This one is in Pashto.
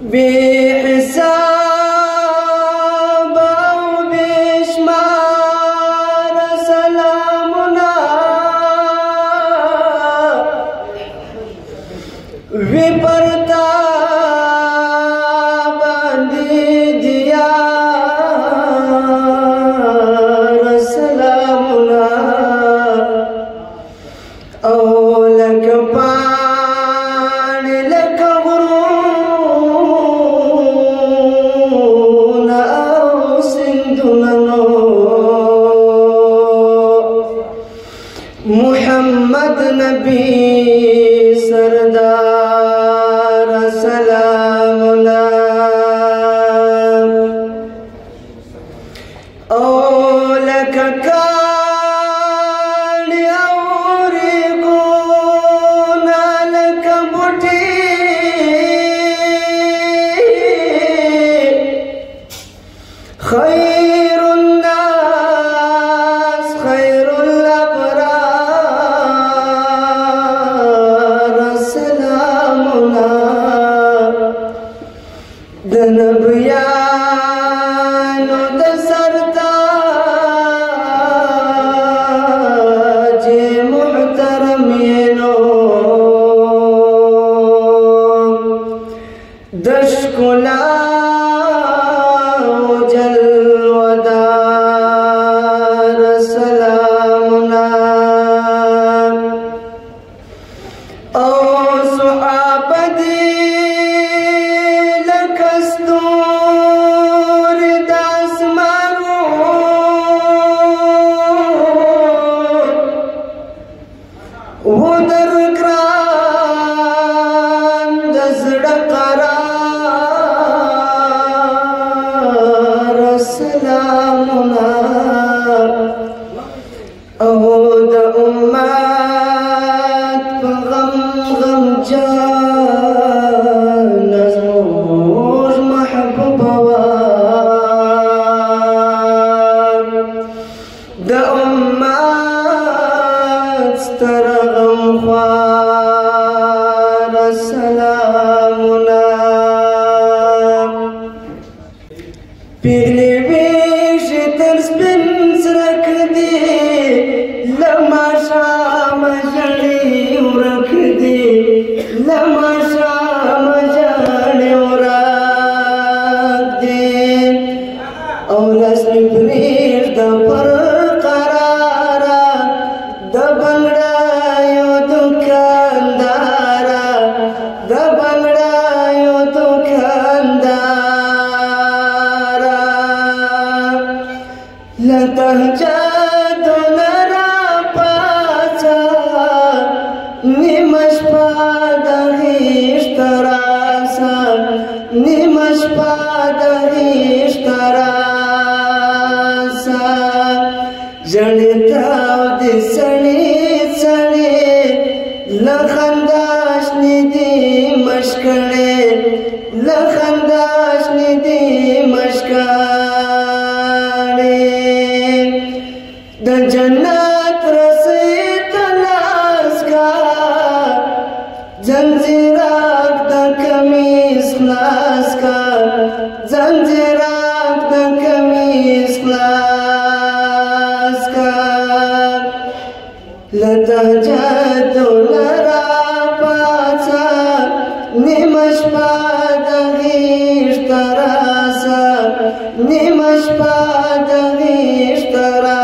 بحساب او بشمار سلامنا وی پرتا باندې دیار سلامنا او لکه پاڼې لکه غرونه او سیندونه نو محمد نبی سردار سلامنا او لکه کاڼي او ریګونه لکه بوټي خیر الناس خیر الابرار سلامنا د نبیانو د سرتاج محترمینو د ښکلا پیغلی ویشی تر سپین سرک دی لما شام جڑی ورک دی لما شام جڑی ورک دی اولس می پریش دا پر قرارا دا بنگڑا یو دکاندارا دا بنگڑا یو دکاندارا لتهجد نرا پاچا نیمش پا دغیش تراسا نیمش پا دغیش تراسا جنتاو دی سنی سنی لخنداش ندی مشکڑی لخنداش ندی مشکڑی د جنت رسید لاس کا زنجیرک د کمیس خلاص کا زنجیرک د کمیس خلاص کا لتهجد لرا پاچا نیمش پا دغیش تراسا نیمش پا دغیش تراسا